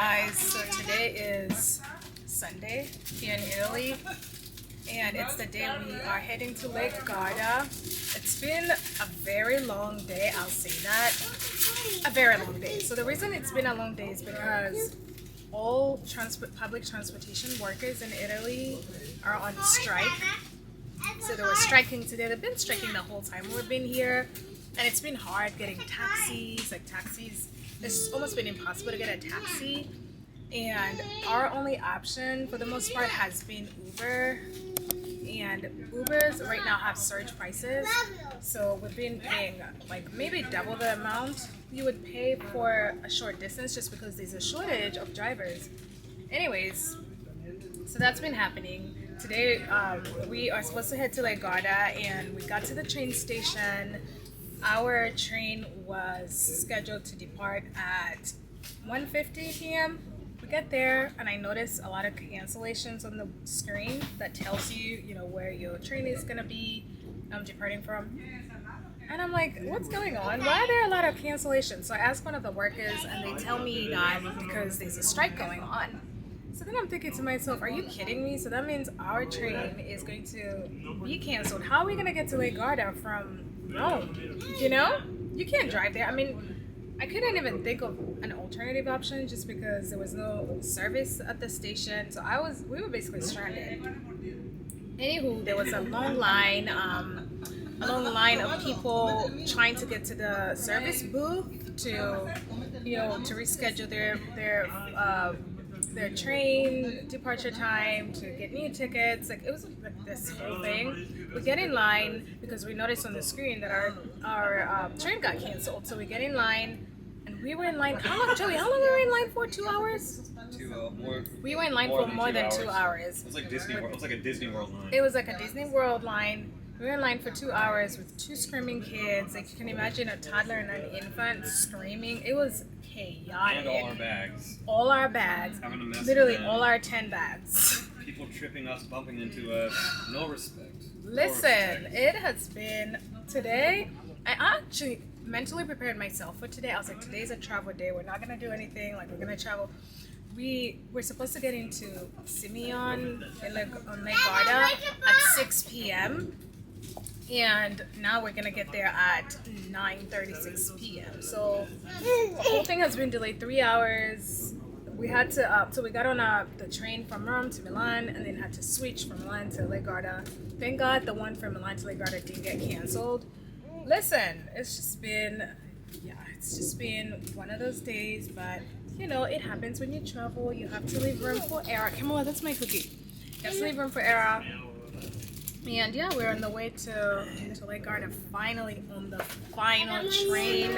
guys, so today is Sunday here in Italy, and it's the day we are heading to Lake Garda. It's been a very long day, I'll say that. A very long day. So the reason it's been a long day is because all public transportation workers in Italy are on strike. So they were striking today. They've been striking the whole time we've been here, and it's been hard getting taxis. It's almost been impossible to get a taxi, and our only option for the most part has been Uber, and Ubers right now have surge prices, so we've been paying like maybe double the amount you would pay for a short distance just because there's a shortage of drivers. Anyways, so that's been happening. Today we are supposed to head to Lake Garda, and we got to the train station. Our train was scheduled to depart at 1:50 p.m. We get there, and I noticed a lot of cancellations on the screen that tells you, where your train is gonna be departing from. And I'm like, what's going on? Why are there a lot of cancellations? So I asked one of the workers, and they tell me that because there's a strike going on. So then I'm thinking to myself, are you kidding me? So that means our train is going to be canceled. How are we gonna get to Lake Garda from Rome? You can't drive there. I mean, I couldn't even think of an alternative option just because there was no service at the station. So we were basically stranded. Anywho, there was a long line of people trying to get to the service booth to reschedule their train departure time, to get new tickets. Like, it was like this whole thing. We get in line because we noticed on the screen that our train got canceled. So we get in line, and we were in line. How long, Joey? How long were we in line for? 2 hours? We were in line for more than 2 hours. It was like Disney World. It was like a Disney World line. It was like a Disney World line. We were in line for 2 hours with 2 screaming kids. Like, you can imagine a toddler and an infant screaming. It was chaotic. And all our bags. All our bags. Having a mess. Literally all our 10 bags. People tripping us, bumping into us. No respect. Listen, it has been today. I actually mentally prepared myself for today. I was like, today's a travel day. We're not gonna do anything. Like, we're gonna travel. We're supposed to get into Sirmione on Lake Garda at 6 p.m. and now we're gonna get there at 9:36 p.m. So the whole thing has been delayed 3 hours. We had to so we got on the train from Rome to Milan, and then had to switch from Milan to Lake Garda. Thank God the one from Milan to Lake Garda didn't get canceled. Listen, it's just been one of those days, but it happens when you travel. You have to leave room for error. Kamala, that's my cookie. You have to leave room for error. And yeah, we're on the way to Lake Garda, finally on the final train.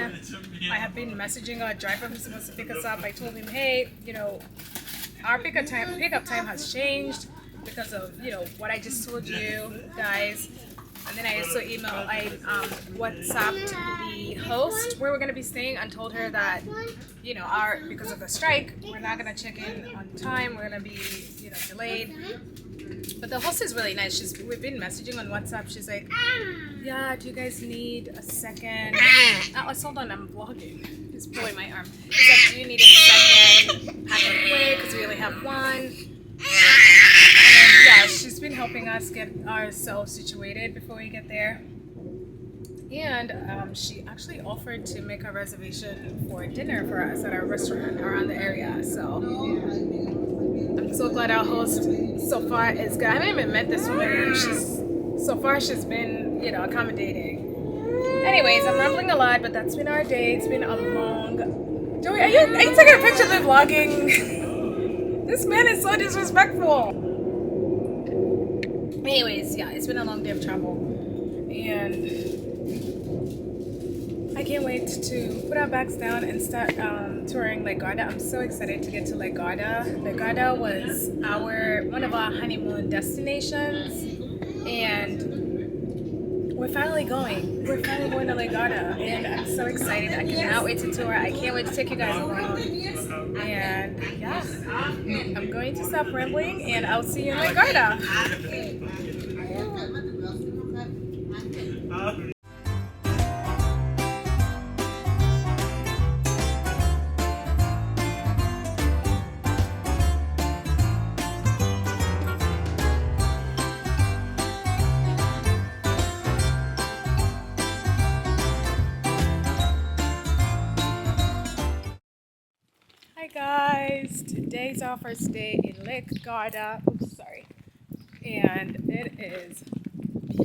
I have been messaging our driver who's supposed to pick us up. I told him, hey, our pickup time has changed because of what I just told you guys. And then I also WhatsApped the host where we're gonna be staying and told her that because of the strike, we're not gonna check in on time. We're gonna be delayed. But the host is really nice. We've been messaging on WhatsApp. She's like, yeah, do you guys need a second? Hold on, I'm vlogging. He's pulling my arm. She's like, do you need a second? Pack it quick because we only have one. And yeah, she's been helping us get ourselves situated before we get there. And she actually offered to make a reservation for dinner for us at our restaurant around the area. So I'm so glad our host so far is good. I haven't even met this woman. She's been, accommodating. Anyways, I'm rambling a lot, but that's been our day. It's been a long... Joey, are you taking a picture of me vlogging? This man is so disrespectful. Anyways, yeah, it's been a long day of travel. And I can't wait to put our bags down and start touring Lake Garda. I'm so excited to get to Lake Garda. Lake Garda was one of our honeymoon destinations, and we're finally going. We're finally going to Lake Garda, and I'm so excited. I cannot wait to tour. I can't wait to take you guys along. And yeah, I'm going to stop rambling, and I'll see you in Lake Garda. guys, today's our first day in Lake Garda. Oops, sorry. And it is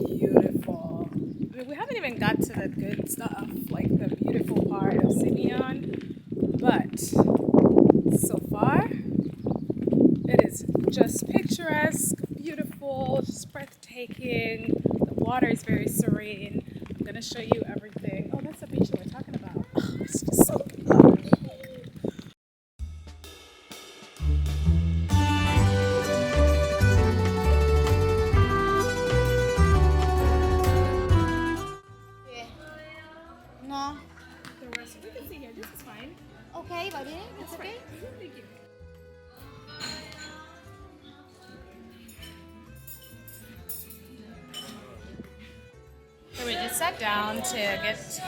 beautiful. I mean, we haven't even got to the good stuff, like the beautiful part of Sirmione, but so far it is just picturesque, beautiful, just breathtaking. The water is very serene. I'm gonna show you everything. Oh, that's the beach that we're talking about. Oh, it's just so lovely. No. The rest we can see here. This is fine. Okay, buddy. It's okay. Thank you. So we just sat down to get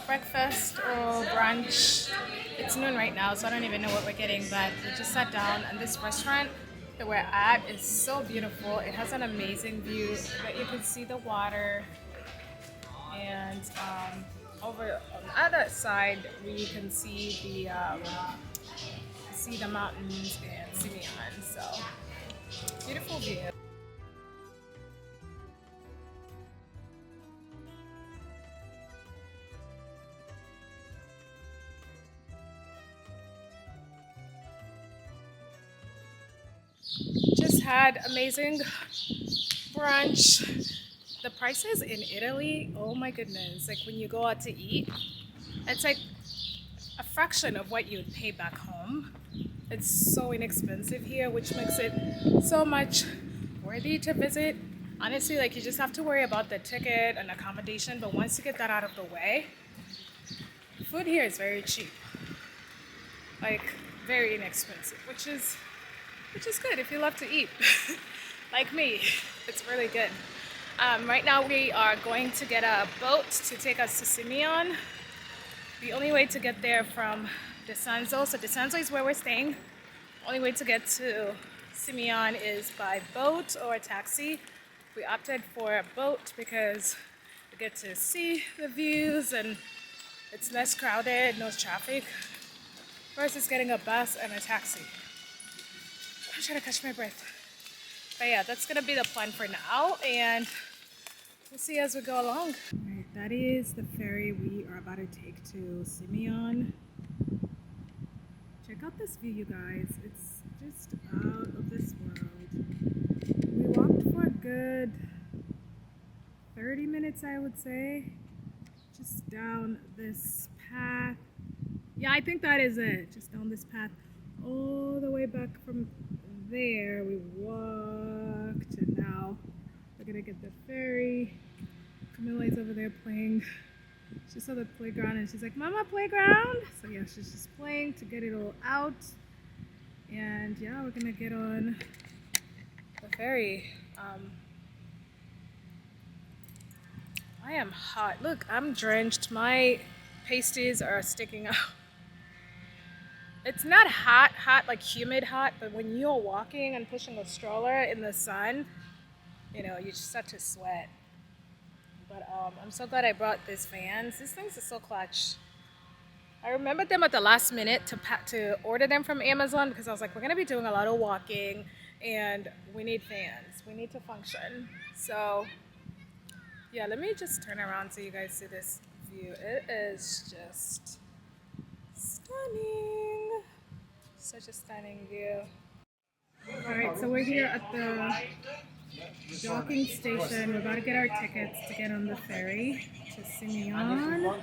breakfast or brunch. It's noon right now, so I don't even know what we're getting, but we just sat down, and this restaurant that we're at is so beautiful. It has an amazing view, but you can see the water, and over on the other side we can see the mountains and Sirmione. So beautiful view. Just had amazing brunch. The prices in Italy, oh my goodness, like when you go out to eat, it's like a fraction of what you would pay back home. It's so inexpensive here, which makes it so much worthy to visit. Honestly, like you just have to worry about the ticket and accommodation, but once you get that out of the way, food here is very cheap. Like very inexpensive, which is good if you love to eat. Like me, it's really good. Right now we are going to get a boat to take us to Sirmione. The only way to get there from Desanzano, so Desanzano is where we're staying. Only way to get to Sirmione is by boat or taxi. We opted for a boat because we get to see the views and it's less crowded, no traffic, versus getting a bus and a taxi. I'm trying to catch my breath. But yeah, that's gonna be the plan for now, and we'll see as we go along. Alright, that is the ferry we are about to take to Sirmione. Check out this view, you guys. It's just out of this world. We walked for a good 30 minutes, I would say, just down this path. Yeah, I think that is it. Just down this path all the way back from there. We walked, and now we're gonna get the ferry. Camilla's over there playing. She saw the playground and she's like, "Mama, playground!" So yeah, she's just playing to get it all out. And yeah, we're gonna get on the ferry. I am hot. Look, I'm drenched. My pasties are sticking out. It's not hot like humid hot, but when you're walking and pushing a stroller in the sun, you know, you just start to sweat. But I'm so glad I brought these fans. These things are so clutch. I remembered them at the last minute to order them from Amazon because I was like, we're gonna be doing a lot of walking and we need fans. We need to function. So yeah, let me just turn around so you guys see this view. It is just stunning. Such a stunning view. Alright, so we're here at the docking station. We're about to get our tickets to get on the ferry to Sirmione.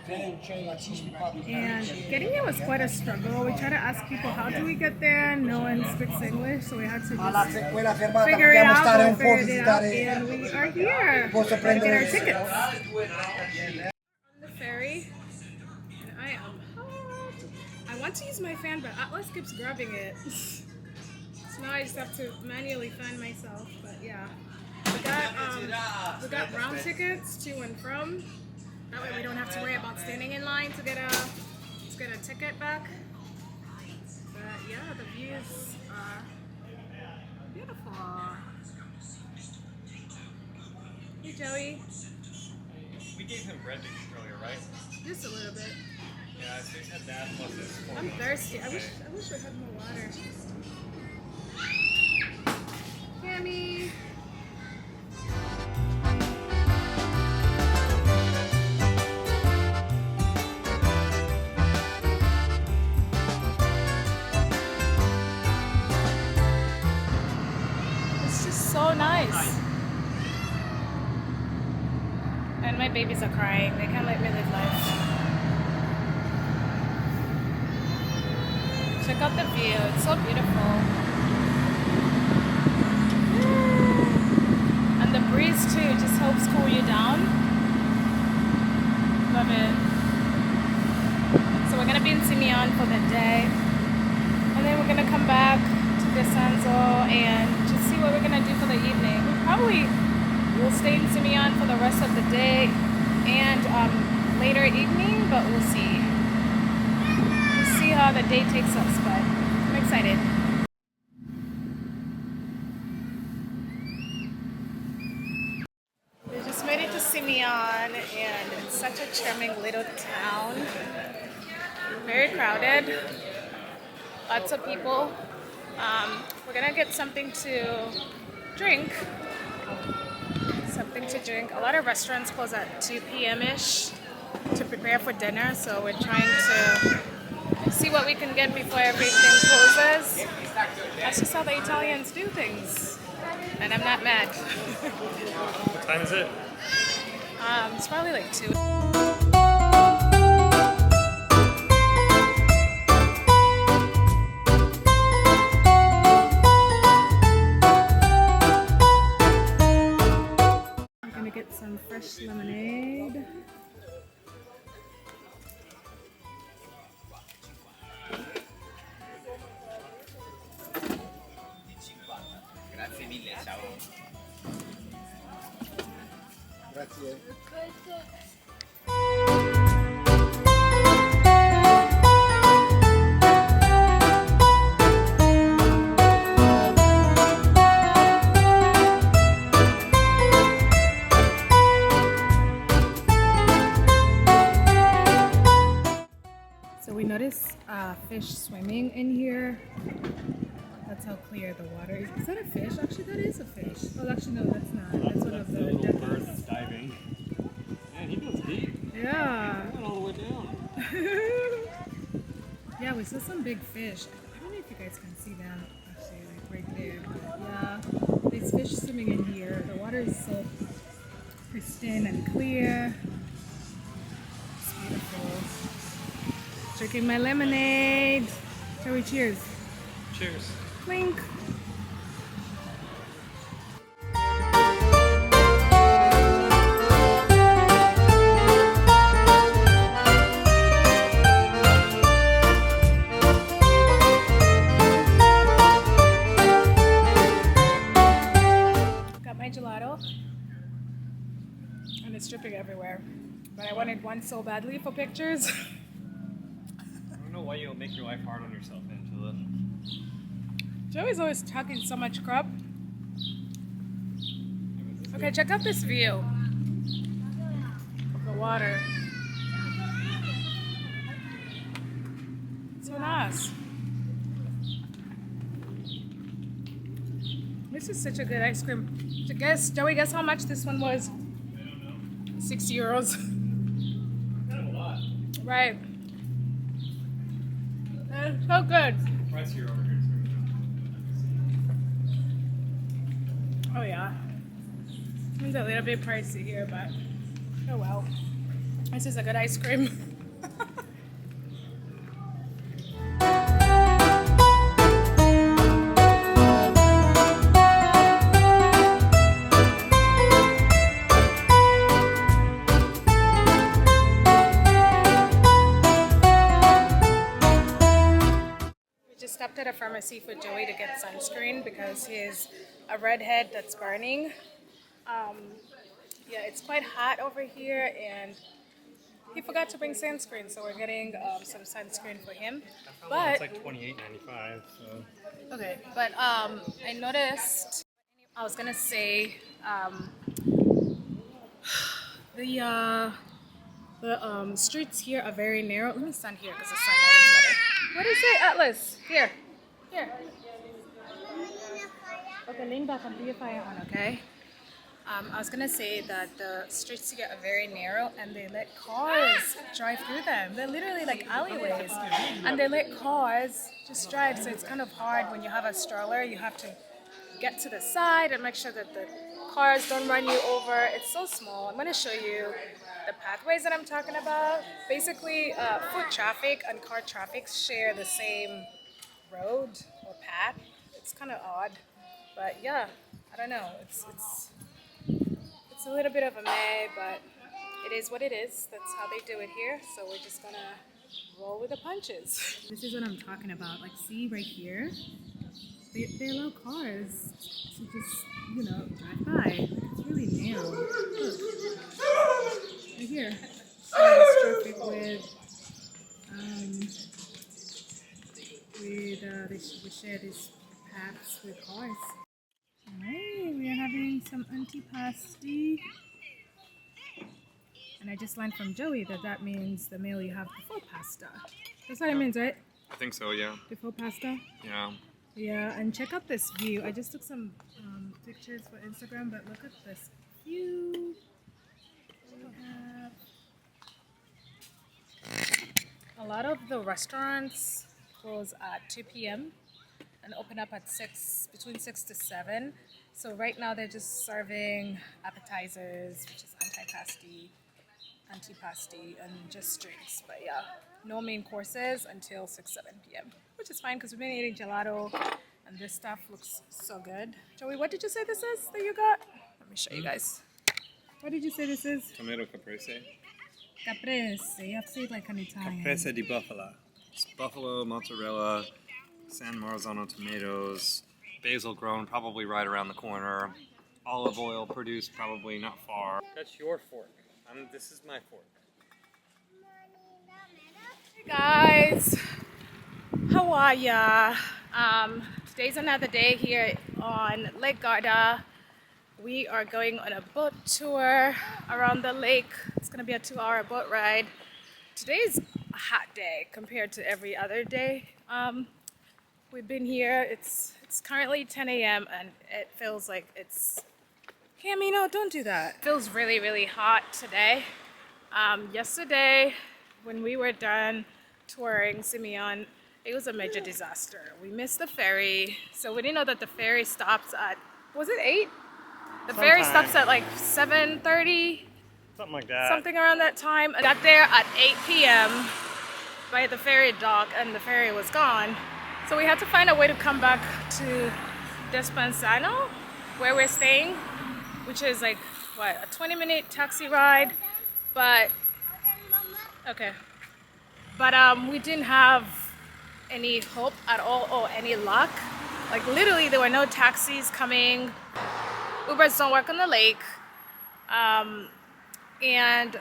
And getting here was quite a struggle. We tried to ask people, how do we get there? No one speaks English, so we had to just figure it out. We figured it out, and we are here. We're going to get our tickets. On the ferry, and I am hot. I want to use my fan, but Atlas keeps grabbing it. So now I just have to manually fan myself, but yeah. We got round tickets to and from. That way we don't have to worry about standing in line to get a ticket back. But yeah, the views are beautiful. Hey Joey. We gave him bread earlier, right? Just a little bit. Yeah, so you had that plus this. I'm thirsty. I wish we had more water. Cammy. It's just so nice. And my babies are crying. They can't let me live life. Check out the view. It's so beautiful. And the breeze too just helps cool you down. Love it. So we're gonna be in Sirmione for the day. And then we're gonna come back to Desanzano and just see what we're gonna do for the evening. We probably will stay in Sirmione for the rest of the day and later evening, but we'll see. We'll see how the day takes us, but I'm excited. We just made it to Sirmione and it's such a charming little town. Very crowded. Lots of people. We're gonna get something to drink. A lot of restaurants close at 2 p.m.-ish to prepare for dinner, so we're trying to see what we can get before everything closes. That's just how the Italians do things, and I'm not mad. What time is it? It's probably like 2. Get some fresh lemonade. Grazie mille, ciao. Grazie. So we noticed fish swimming in here. That's how clear the water is. Is that a fish? Actually, that is a fish. Oh, actually, no, that's not. That's one of the little bird that's diving. Man, he goes deep. Yeah. He went all the way down. Yeah, we saw some big fish. I don't know if you guys can see them actually, like right there. But yeah, there's fish swimming in here. The water is so pristine and clear. It's beautiful. Drinking my lemonade. Shall we cheers? Cheers. Clink. Got my gelato. And it's dripping everywhere. But I wanted one so badly for pictures. I don't know why you make your life hard on yourself, Angela. Joey's always talking so much crap. Okay, check out this view of the water. So nice. This is such a good ice cream. Joey, guess how much this one was? I don't know. 6 euros. Kind of a lot. Right. It's so good. Price here over here. Oh yeah. It's a little bit pricey here, but oh well. This is a good ice cream. We just stopped at a pharmacy for Joey to get sunscreen because he's a redhead that's burning. Yeah, it's quite hot over here and he forgot to bring sunscreen, so we're getting some sunscreen for him. But It's like $28.95, so. okay, but I noticed, I was gonna say the The streets here are very narrow. Let me stand here because the sunlight is better. What is it, Atlas? Here. Here. Okay, lean back and put your fire on, okay? I was gonna say that the streets here are very narrow and they let cars drive through them. They're literally like alleyways and they let cars just drive. So it's kind of hard when you have a stroller. You have to get to the side and make sure that the cars don't run you over. It's so small. I'm gonna show you the pathways that I'm talking about. Basically, foot traffic and car traffic share the same road or path. It's kind of odd, but yeah, I don't know. It's a little bit of a meh, but it is what it is. That's how they do it here. So we're just gonna roll with the punches. This is what I'm talking about. Like, see right here, they allow cars to just, you know, drive by. Like, it's really narrow. Look, right here. So it's traffic we share these paths with cars. Alright, we are having some antipasti. And I just learned from Joey that means the meal you have before pasta. That's what it means, right? I think so, yeah. Before pasta? Yeah. Yeah, and check out this view. I just took some pictures for Instagram, but look at this view. A lot of the restaurants close at 2 p.m. and open up at between 6 to 7. So right now they're just serving appetizers, which is antipasti, and just drinks. But yeah, no main courses until 6-7 p.m. which is fine because we've been eating gelato and this stuff looks so good. Joey, what did you say this is that you got? Let me show you guys. What did you say this is? Tomato caprese. Caprese. You have to say it like an Italian. Caprese di Buffalo. It's buffalo, mozzarella, San Marzano tomatoes, basil grown probably right around the corner, olive oil produced probably not far. That's your fork. This is my fork. Hey guys, how are ya? Today's another day here on Lake Garda. We are going on a boat tour around the lake. It's gonna be a 2-hour boat ride. Today's a hot day compared to every other day. We've been here, it's currently 10 a.m. and it feels like it's, Camino, don't do that. It feels really, really hot today. Yesterday, when we were done touring Sirmione, it was a major disaster. We missed the ferry, so we didn't know that the ferry stops at, was it 8? The ferry stops at like 7:30. Something like that. Something around that time. I got there at 8 p.m. by the ferry dock and the ferry was gone. So we had to find a way to come back to Desanzano, where we're staying, which is like, what, a 20-minute taxi ride. But, okay. But we didn't have any hope at all or any luck. Like literally there were no taxis coming. Ubers don't work on the lake. And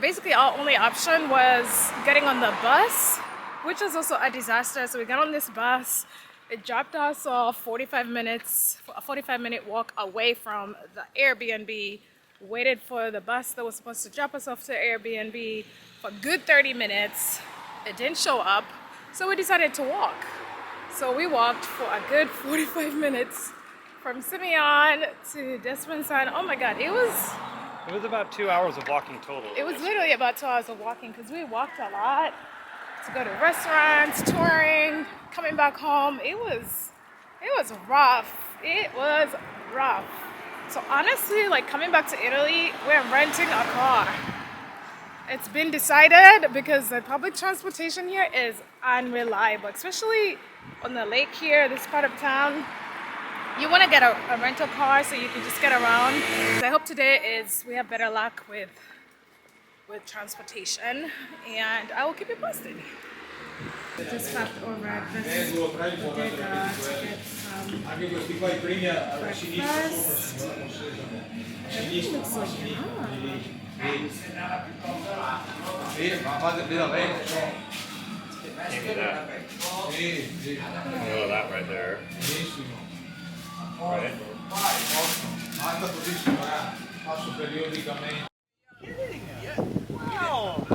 basically our only option was getting on the bus, which was also a disaster. So we got on this bus. It dropped us off 45 minutes, a 45-minute walk away from the Airbnb. Waited for the bus that was supposed to drop us off to Airbnb for a good 30 minutes. It didn't show up, so we decided to walk. So we walked for a good 45 minutes from Sirmione to Desanzano. Oh my God, it was about 2 hours of walking total. It was literally about 2 hours of walking because we walked a lot to go to restaurants, touring, coming back home. It was rough. It was rough. So honestly, like coming back to Italy, we're renting a car. It's been decided because the public transportation here is unreliable, especially on the lake here, this part of town. You want to get a rental car so you can just get around. So I hope today we have better luck with transportation, and I will keep you posted. Just stopped over at this bodega to get some breakfast. Everything looks like yum. Oh, that right there. Right. Wow.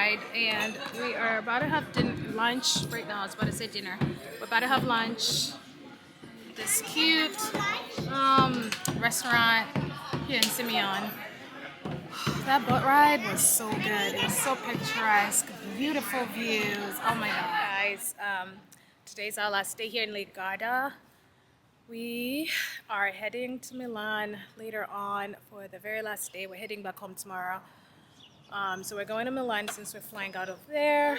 ride, and we are about to have lunch right now. I was about to say dinner. We're about to have lunch. This cute restaurant here in Sirmione. That boat ride was so good. It was so picturesque, beautiful views. Oh my god, guys! Today's our last day here in Lake Garda. We are heading to Milan later on for the very last day. We're heading back home tomorrow. So we're going to Milan since we're flying out of there.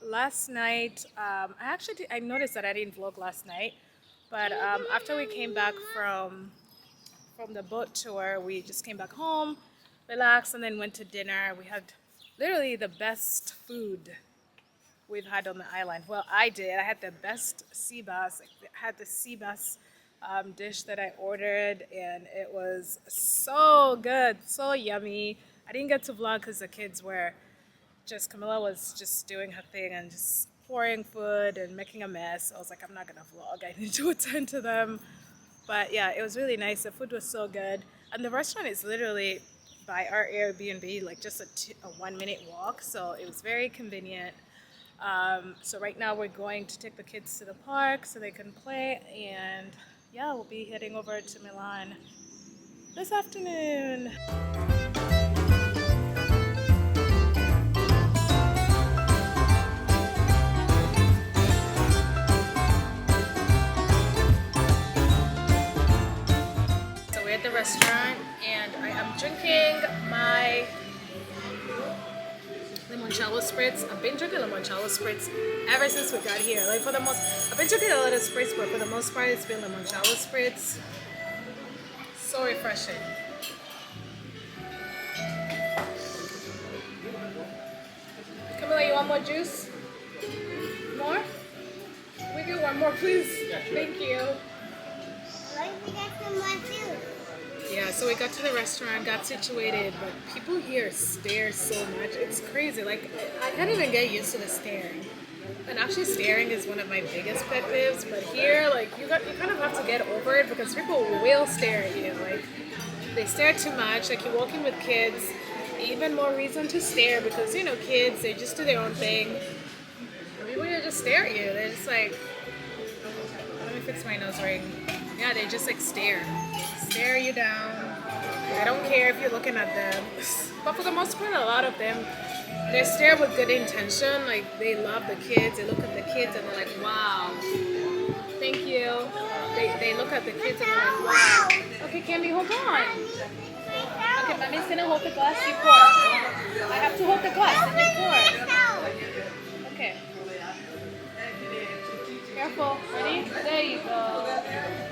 Last night, I noticed that I didn't vlog last night, but after we came back from the boat tour, we just came back home, relaxed, and then went to dinner. We had literally the best food we've had on the island. Well, I did. I had the best sea bass. I had the sea bass dish that I ordered, and it was so good, so yummy. I didn't get to vlog because the kids were Camilla was just doing her thing and just pouring food and making a mess. I was like, I'm not gonna vlog. I need to attend to them. But yeah, it was really nice. The food was so good, and the restaurant is literally by our Airbnb, like just a 1-minute walk. So it was very convenient. So right now we're going to take the kids to the park so they can play, and yeah, we'll be heading over to Milan this afternoon. So we're at the restaurant, and I am drinking my limoncello spritz. I've been drinking limoncello spritz ever since we got here. Like I've been drinking a lot of spritz, but for the most part, it's been limoncello spritz. So refreshing. Camilla, you want more juice? More? Can we get one more, please? Thank you. Yeah, so we got to the restaurant, got situated, but people here stare so much. It's crazy. Like, I can't even get used to the staring. And actually, staring is one of my biggest pet peeves. But here, like, you kind of have to get over it because people will stare at you. Like, they stare too much. Like, you're walking with kids, even more reason to stare because, you know, kids, they just do their own thing. And people will just stare at you. They're just like, let me fix my nose ring. Yeah, they just like stare you down. I don't care if you're looking at them, but for the most part, a lot of them, they stare with good intention. Like, they love the kids, they look at the kids and they're like, wow, thank you. They look at the kids and they're like, wow. Okay, Candy, hold on. Okay, mommy's gonna hold the glass, you pour. I have to hold the glass and you pour. Okay. Careful, ready? There you go.